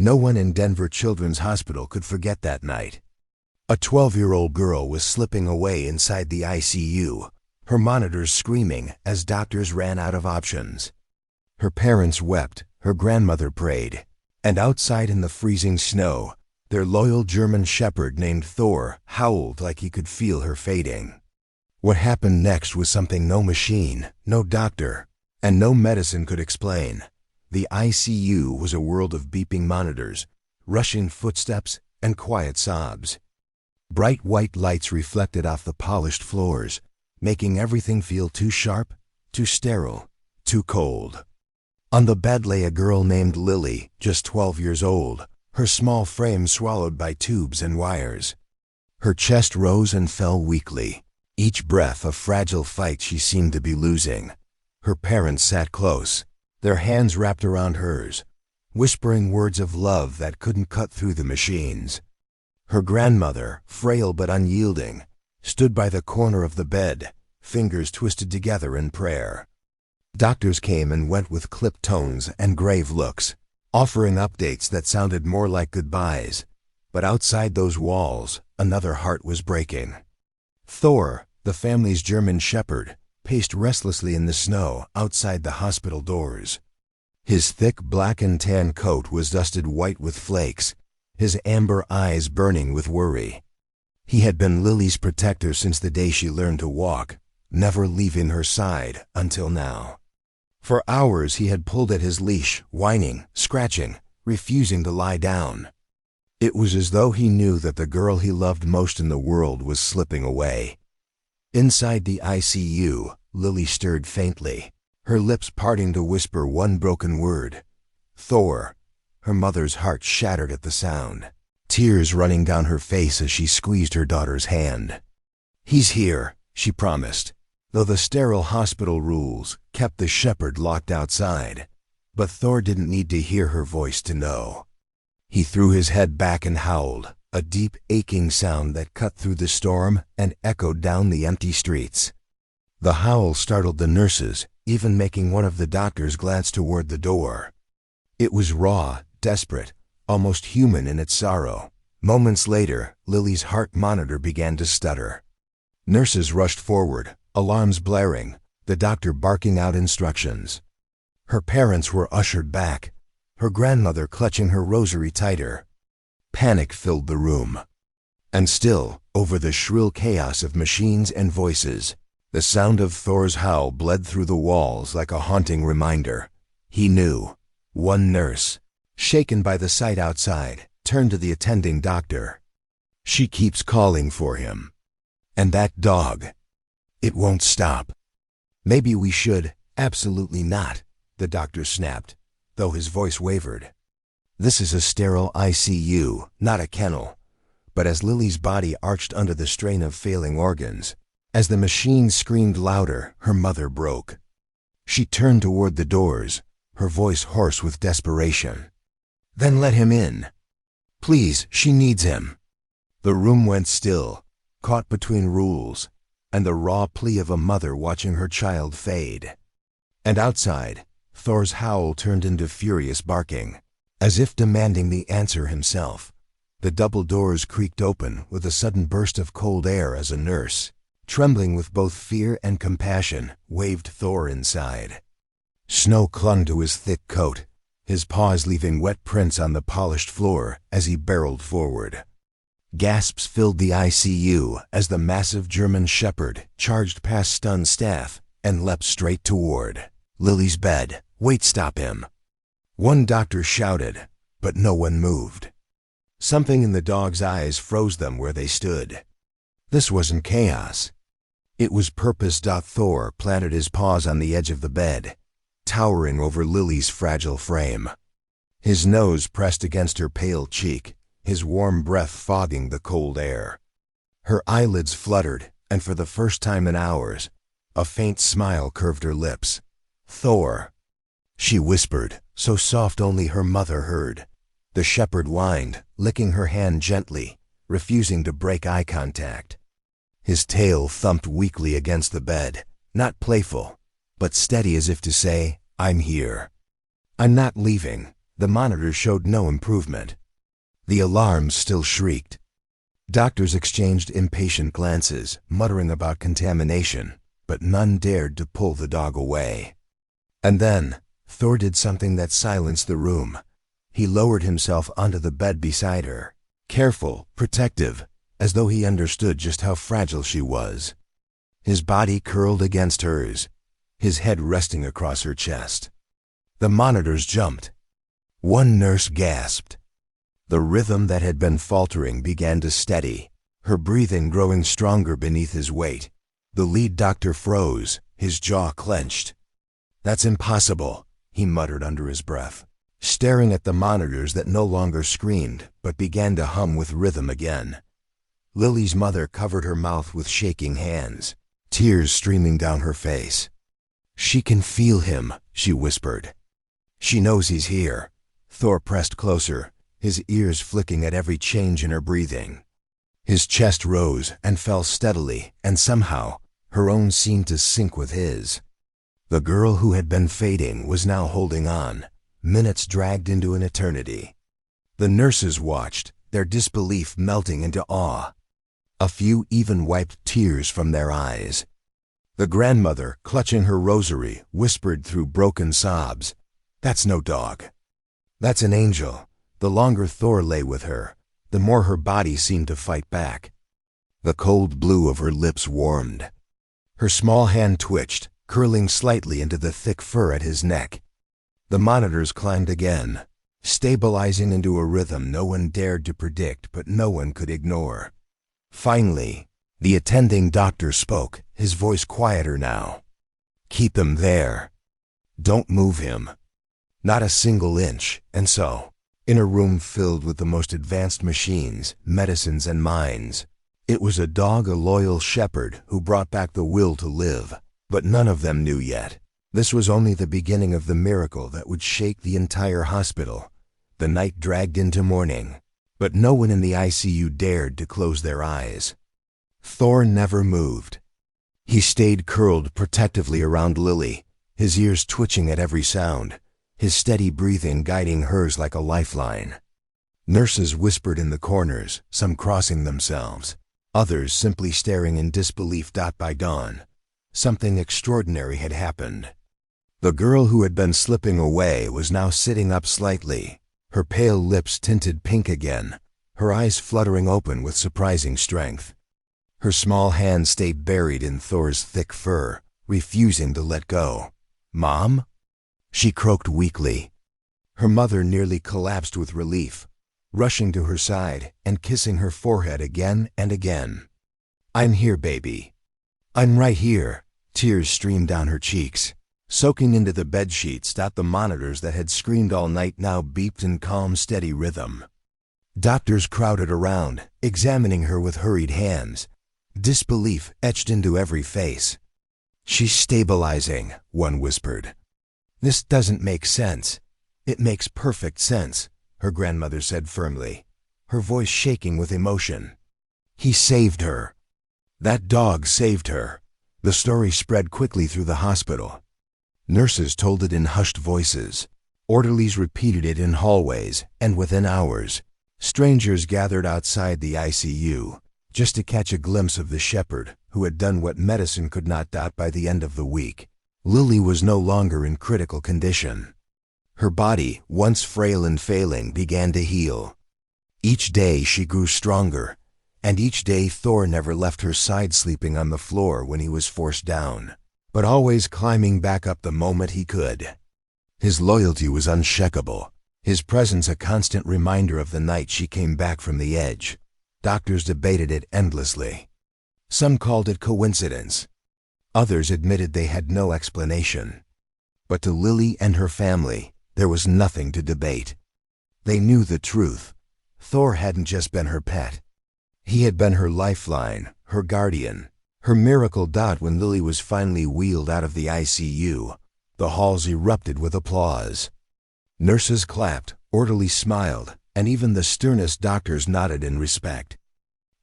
No one in Denver Children's Hospital could forget that night. A 12-year-old girl was slipping away inside the ICU, her monitors screaming as doctors ran out of options. Her parents wept, her grandmother prayed, and outside in the freezing snow, their loyal German shepherd named Thor howled like he could feel her fading. What happened next was something no machine, no doctor, and no medicine could explain. The ICU was a world of beeping monitors, rushing footsteps, and quiet sobs. Bright white lights reflected off the polished floors, making everything feel too sharp, too sterile, too cold. On the bed lay a girl named Lily, just 12 years old, her small frame swallowed by tubes and wires. Her chest rose and fell weakly, each breath a fragile fight she seemed to be losing. Her parents sat close, their hands wrapped around hers, whispering words of love that couldn't cut through the machines. Her grandmother, frail but unyielding, stood by the corner of the bed, fingers twisted together in prayer. Doctors came and went with clipped tones and grave looks, offering updates that sounded more like goodbyes. But outside those walls, another heart was breaking. Thor, the family's German shepherd, paced restlessly in the snow outside the hospital doors. His thick black and tan coat was dusted white with flakes, his amber eyes burning with worry. He had been Lily's protector since the day she learned to walk, never leaving her side until now. For hours he had pulled at his leash, whining, scratching, refusing to lie down. It was as though he knew that the girl he loved most in the world was slipping away. Inside the ICU, Lily stirred faintly, her lips parting to whisper one broken word. Thor. Her mother's heart shattered at the sound, tears running down her face as she squeezed her daughter's hand. "He's here," she promised, though the sterile hospital rules kept the shepherd locked outside. But Thor didn't need to hear her voice to know. He threw his head back and howled, a deep, aching sound that cut through the storm and echoed down the empty streets. The howl startled the nurses, even making one of the doctors glance toward the door. It was raw, desperate, almost human in its sorrow. Moments later, Lily's heart monitor began to stutter. Nurses rushed forward, alarms blaring, the doctor barking out instructions. Her parents were ushered back, her grandmother clutching her rosary tighter. Panic filled the room. And still, over the shrill chaos of machines and voices, the sound of Thor's howl bled through the walls like a haunting reminder. He knew. One nurse, shaken by the sight outside, turned to the attending doctor. "She keeps calling for him. And that dog. It won't stop." "Maybe we should." "Absolutely not," the doctor snapped, though his voice wavered. "This is a sterile ICU, not a kennel." But as Lily's body arched under the strain of failing organs, as the machine screamed louder, her mother broke. She turned toward the doors, her voice hoarse with desperation. "Then let him in. Please, she needs him." The room went still, caught between rules, and the raw plea of a mother watching her child fade. And outside, Thor's howl turned into furious barking, as if demanding the answer himself. The double doors creaked open with a sudden burst of cold air as a nurse, trembling with both fear and compassion, waved Thor inside. Snow clung to his thick coat, his paws leaving wet prints on the polished floor as he barreled forward. Gasps filled the ICU as the massive German shepherd charged past stunned staff and leapt straight toward Lily's bed. "Wait, stop him!" One doctor shouted, but no one moved. Something in the dog's eyes froze them where they stood. This wasn't chaos. It was purpose. Thor planted his paws on the edge of the bed, towering over Lily's fragile frame. His nose pressed against her pale cheek, his warm breath fogging the cold air. Her eyelids fluttered, and for the first time in hours, a faint smile curved her lips. "Thor," she whispered, so soft only her mother heard. The shepherd whined, licking her hand gently, refusing to break eye contact. His tail thumped weakly against the bed, not playful, but steady as if to say, "I'm here. I'm not leaving. The monitors showed no improvement. The alarms still shrieked. Doctors exchanged impatient glances, muttering about contamination, but none dared to pull the dog away. And then, Thor did something that silenced the room. He lowered himself onto the bed beside her, careful, protective, as though he understood just how fragile she was. His body curled against hers, his head resting across her chest. The monitors jumped. One nurse gasped. The rhythm that had been faltering began to steady, her breathing growing stronger beneath his weight. The lead doctor froze, his jaw clenched. "That's impossible," he muttered under his breath, staring at the monitors that no longer screamed but began to hum with rhythm again. Lily's mother covered her mouth with shaking hands, tears streaming down her face. "She can feel him," she whispered. "She knows he's here." Thor pressed closer, his ears flicking at every change in her breathing. His chest rose and fell steadily, and somehow, her own seemed to sync with his. The girl who had been fading was now holding on. Minutes dragged into an eternity. The nurses watched, their disbelief melting into awe. A few even wiped tears from their eyes. The grandmother, clutching her rosary, whispered through broken sobs, "That's no dog. That's an angel." The longer Thor lay with her, the more her body seemed to fight back. The cold blue of her lips warmed. Her small hand twitched, curling slightly into the thick fur at his neck. The monitors climbed again, stabilizing into a rhythm no one dared to predict but no one could ignore. Finally, the attending doctor spoke, his voice quieter now. "Keep him there. Don't move him. Not a single inch." And so, in a room filled with the most advanced machines, medicines, and minds, it was a dog, a loyal shepherd, who brought back the will to live. But none of them knew yet. This was only the beginning of the miracle that would shake the entire hospital. The night dragged into morning, but no one in the ICU dared to close their eyes. Thor never moved. He stayed curled protectively around Lily, his ears twitching at every sound, his steady breathing guiding hers like a lifeline. Nurses whispered in the corners, some crossing themselves, others simply staring in disbelief. By dawn, something extraordinary had happened. The girl who had been slipping away was now sitting up slightly, her pale lips tinted pink again, her eyes fluttering open with surprising strength. Her small hand stayed buried in Thor's thick fur, refusing to let go. "Mom?" she croaked weakly. Her mother nearly collapsed with relief, rushing to her side and kissing her forehead again and again. "I'm here, baby. I'm right here." Tears streamed down her cheeks, soaking into the bedsheets. The monitors that had screamed all night now beeped in calm, steady rhythm. Doctors crowded around, examining her with hurried hands, disbelief etched into every face. "She's stabilizing," one whispered. "This doesn't make sense." "It makes perfect sense," her grandmother said firmly, her voice shaking with emotion. "He saved her. That dog saved her." The story spread quickly through the hospital. Nurses told it in hushed voices. Orderlies repeated it in hallways, and within hours, strangers gathered outside the ICU just to catch a glimpse of the shepherd who had done what medicine could not. By the end of the week, Lily was no longer in critical condition. Her body, once frail and failing, began to heal. Each day she grew stronger, and each day Thor never left her side, sleeping on the floor when he was forced down, but always climbing back up the moment he could. His loyalty was unshakable, his presence a constant reminder of the night she came back from the edge. Doctors debated it endlessly. Some called it coincidence. Others admitted they had no explanation. But to Lily and her family, there was nothing to debate. They knew the truth. Thor hadn't just been her pet. He had been her lifeline, her guardian, her miracle. When Lily was finally wheeled out of the ICU, the halls erupted with applause. Nurses clapped, orderlies smiled, and even the sternest doctors nodded in respect.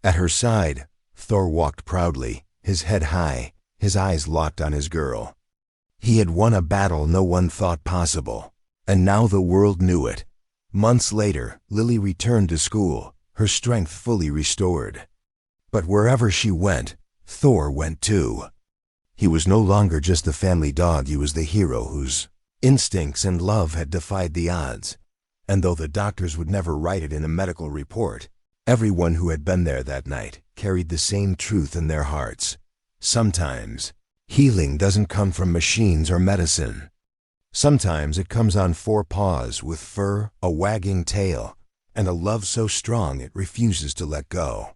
At her side, Thor walked proudly, his head high, his eyes locked on his girl. He had won a battle no one thought possible. And now the world knew it. Months later, Lily returned to school, her strength fully restored. But wherever she went, Thor went too. He was no longer just the family dog, he was the hero whose instincts and love had defied the odds. And though the doctors would never write it in a medical report, everyone who had been there that night carried the same truth in their hearts. Sometimes, healing doesn't come from machines or medicine. Sometimes it comes on four paws with fur, a wagging tail, and a love so strong it refuses to let go.